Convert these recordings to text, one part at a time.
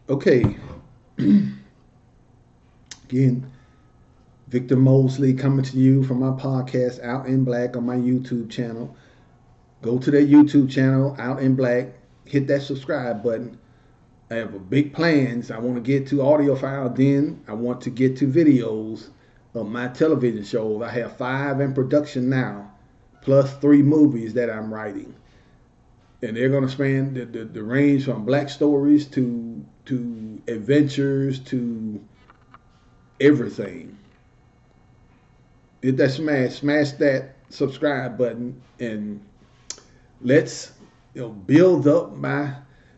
Okay, again, Victor Mosley coming to you from my podcast Out in Black on my YouTube channel. Go to that YouTube channel, Out in Black, hit that subscribe button. I have a big plans. I want to get to audio file, then I want to get to videos of my television shows. I have 5 in production now, plus 3 movies that I'm writing. And they're going to span the range from black stories to adventures to everything. Hit that smash that subscribe button, and let's build up my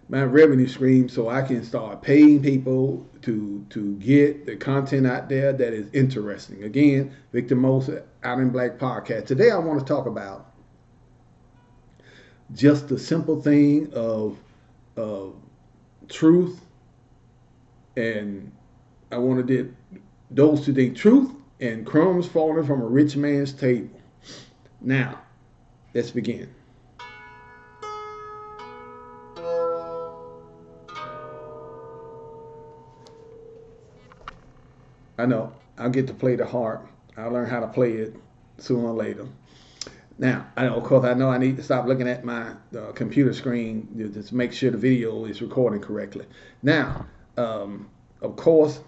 revenue stream so I can start paying people to get the content out there that is interesting. Again, Victor Moses, Out in Black podcast. Today I want to talk about just the simple thing of truth, and I want to get those two things: truth and crumbs falling from a rich man's table. Now, let's begin. I know I'll get to play the harp. I'll learn how to play it sooner or later. Now, of course, I know I need to stop looking at my computer screen to make sure the video is recording correctly. Now, of course,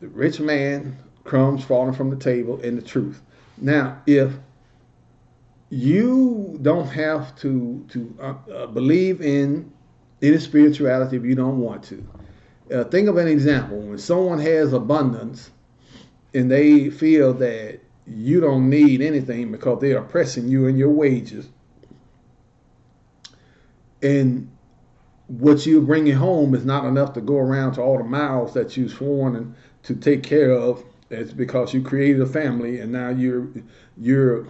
the rich man, crumbs falling from the table, and the truth. Now, if you don't have to believe in any spirituality if you don't want to. Think of an example. When someone has abundance and they feel that you don't need anything because they are pressing you in your wages, and what you're bringing home is not enough to go around to all the miles that you've sworn to take care of. It's because you created a family and now you're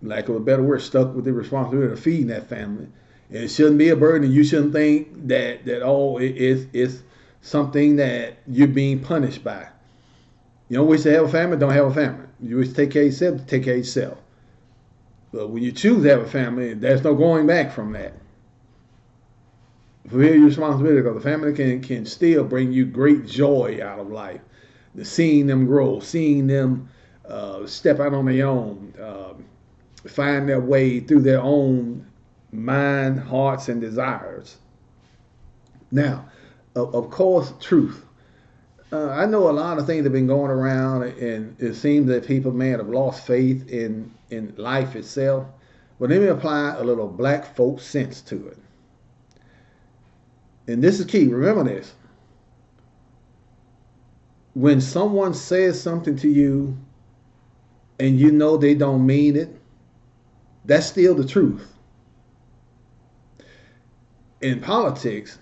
lack of a better word, stuck with the responsibility of feeding that family. And it shouldn't be a burden. You shouldn't think that it's something that you're being punished by. You don't wish to have a family, don't have a family. You wish to take care of yourself, take care of yourself. But when you choose to have a family, there's no going back from that. Fulfill your responsibility because the family can still bring you great joy out of life. The seeing them grow, seeing them step out on their own, find their way through their own mind, hearts, and desires. Now, of course, truth. I know a lot of things have been going around, and it seems that people may have lost faith in life itself. But let me apply a little black folk sense to it. And this is key. Remember this. When someone says something to you and you know they don't mean it, that's still the truth. In politics,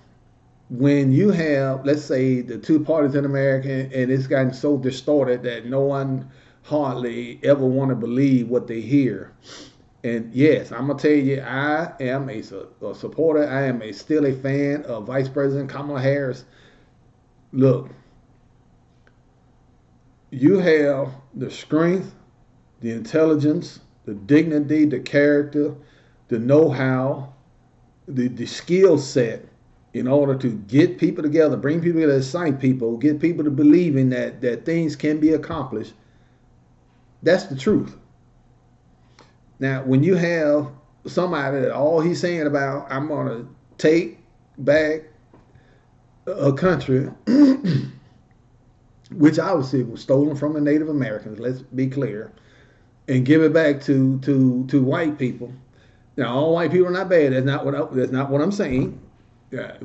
when you have, let's say, the two parties in America, and it's gotten so distorted that no one hardly ever want to believe what they hear. And yes, I'm gonna tell you, I am a supporter. I am still a fan of Vice President Kamala Harris. Look, you have the strength, the intelligence, the dignity, the character, the know-how, the skill set in order to get people together, bring people together, excite people, get people to believe in that things can be accomplished. That's the truth. Now, when you have somebody that all he's saying about, I'm going to take back a country, which obviously was stolen from the Native Americans, let's be clear, and give it back to white people. Now, all white people are not bad. That's not what I'm saying. Yeah,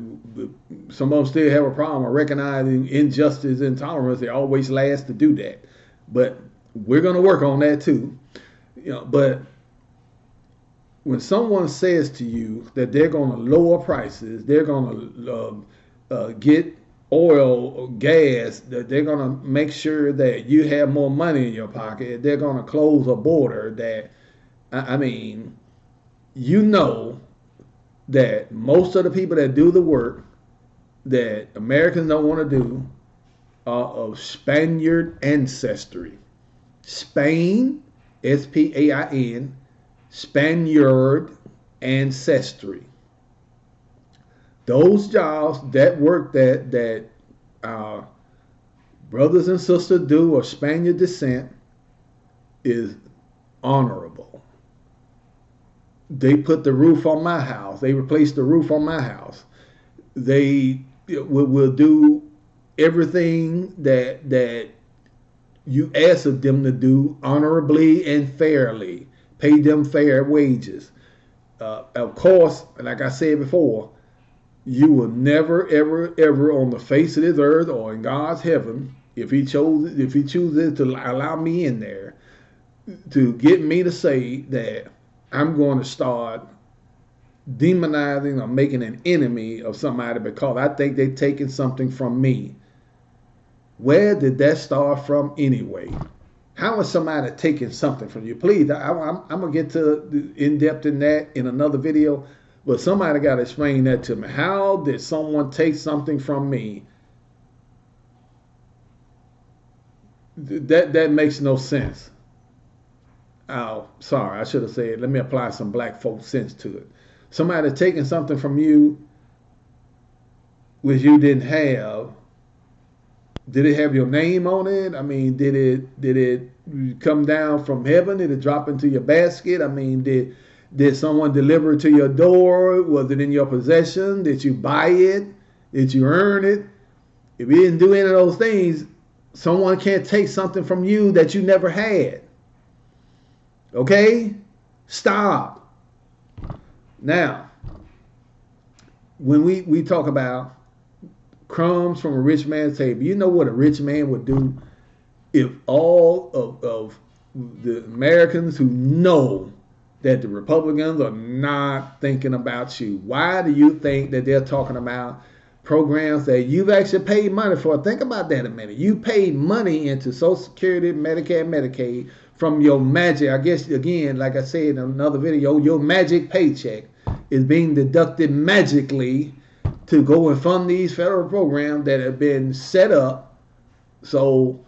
some of them still have a problem of recognizing injustice and intolerance. They always last to do that, but we're going to work on that too. But when someone says to you that they're going to lower prices, they're going to get oil or gas, that they're going to make sure that you have more money in your pocket, they're going to close a border, that, I mean, you know that most of the people that do the work that Americans don't want to do are of Spaniard ancestry. Spain, Spain, Spaniard ancestry. Those jobs, that work that our brothers and sisters do of Spaniard descent is honorable. They put the roof on my house. They replaced the roof on my house. They will do everything that you ask of them to do honorably and fairly. Pay them fair wages. Of course, like I said before, you will never, ever, ever on the face of this earth or in God's heaven, if He chooses to allow me in there, to get me to say that I'm going to start demonizing or making an enemy of somebody because I think they're taking something from me. Where did that start from anyway? How is somebody taking something from you? Please, I'm going to get to in depth in that in another video, but somebody got to explain that to me. How did someone take something from me? That makes no sense. Oh, sorry, I should have said, let me apply some black folk sense to it. Somebody taking something from you which you didn't have. Did it have your name on it? I mean, did it come down from heaven? Did it drop into your basket? I mean, did someone deliver it to your door? Was it in your possession? Did you buy it? Did you earn it? If you didn't do any of those things, someone can't take something from you that you never had. Okay? Stop. Now, when we talk about crumbs from a rich man's table, you know what a rich man would do if all of the Americans who know that the Republicans are not thinking about you, why do you think that they're talking about programs that you've actually paid money for? Think about that a minute. You paid money into Social Security, Medicare, Medicaid from your magic. I guess, again, like I said in another video, your magic paycheck is being deducted magically to go and fund these federal programs that have been set up so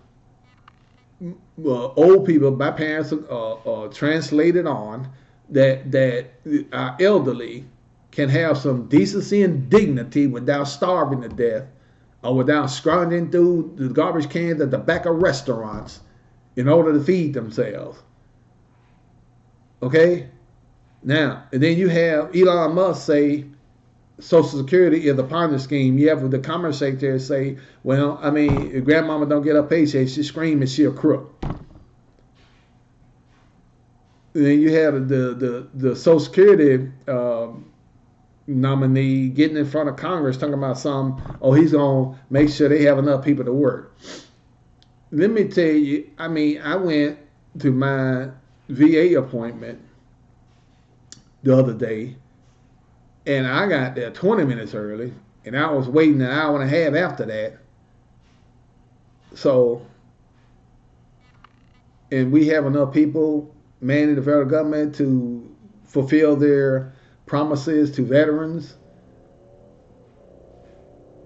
old people, my parents are translated on, that our elderly can have some decency and dignity without starving to death or without scrounging through the garbage cans at the back of restaurants in order to feed themselves. Okay? Now, and then you have Elon Musk say Social Security is a Ponzi scheme. You have the Commerce Secretary say, well, I mean, if grandmama don't get her paycheck, she screaming she a crook. And then you have the Social Security nominee getting in front of Congress talking about he's going to make sure they have enough people to work. Let me tell you, I mean, I went to my VA appointment the other day, and I got there 20 minutes early, and I was waiting an hour and a half after that. So, and we have enough people manning the federal government to fulfill their promises to veterans.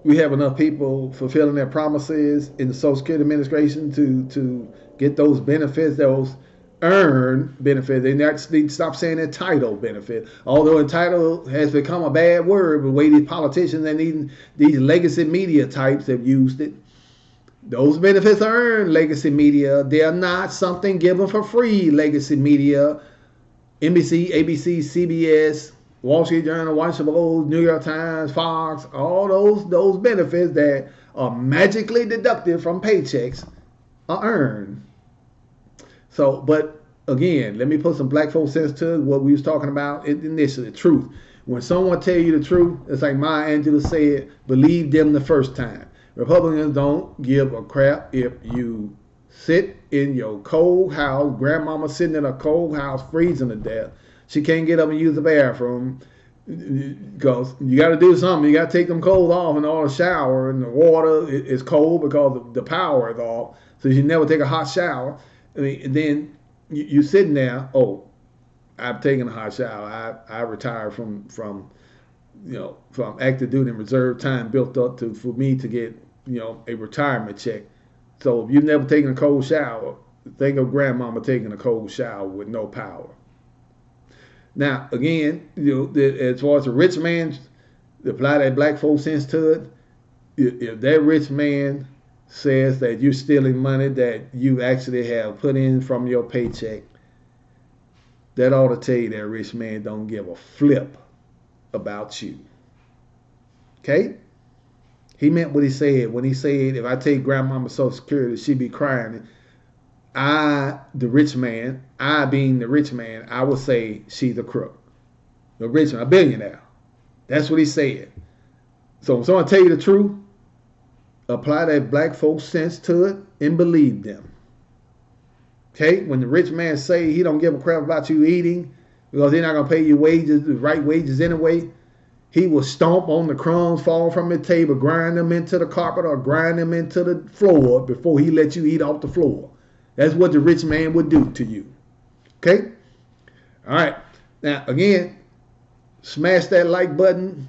We have enough people fulfilling their promises in the Social Security Administration to get those benefits, those earned benefits. They need to stop saying entitled benefit. Although entitled has become a bad word, the way these politicians and these legacy media types have used it. Those benefits are earned, legacy media. They are not something given for free, legacy media. NBC, ABC, CBS, Wall Street Journal, Washington Post, New York Times, Fox, all those benefits that are magically deducted from paychecks are earned. So, but again, let me put some black folk sense to what we was talking about initially, truth. When someone tell you the truth, it's like Maya Angelou said, believe them the first time. Republicans don't give a crap if you sit in your cold house, grandmama sitting in a cold house freezing to death. She can't get up and use the bathroom because you got to do something. You got to take them clothes off and all the shower, and the water is cold because the power is off. So you never take a hot shower. I mean, and then you sitting there. Oh, I've taken a hot shower. I retired from active duty and reserve time built up for me to get a retirement check. So if you've never taken a cold shower, think of grandmama taking a cold shower with no power. Now, again, as far as a rich man's Apply that black folk sense to it. If that rich man says that you're stealing money that you actually have put in from your paycheck, that ought to tell you that rich man don't give a flip about you. Okay? He meant what he said when he said, if I take grandmama Social Security, she be crying. I, the rich man, I being the rich man, I would say she's a crook. The rich man, a billionaire. That's what he said. So when someone tell you the truth, apply that black folks sense to it and believe them. Okay? When the rich man say he don't give a crap about you eating because they're not going to pay you wages, the right wages anyway, he will stomp on the crumbs fall from the table, grind them into the carpet or grind them into the floor before he let you eat off the floor. That's what the rich man would do to you. Okay? All right. Now, again, smash that like button.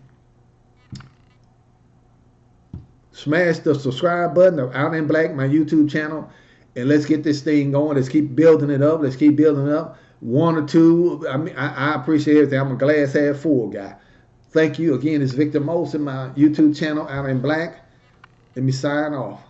Smash the subscribe button of Out in Black, my YouTube channel. And let's get this thing going. Let's keep building it up. Let's keep building it up. One or two. I mean, I appreciate everything. I'm a glass half full guy. Thank you. Again, it's Victor Moulson, my YouTube channel, Out in Black. Let me sign off.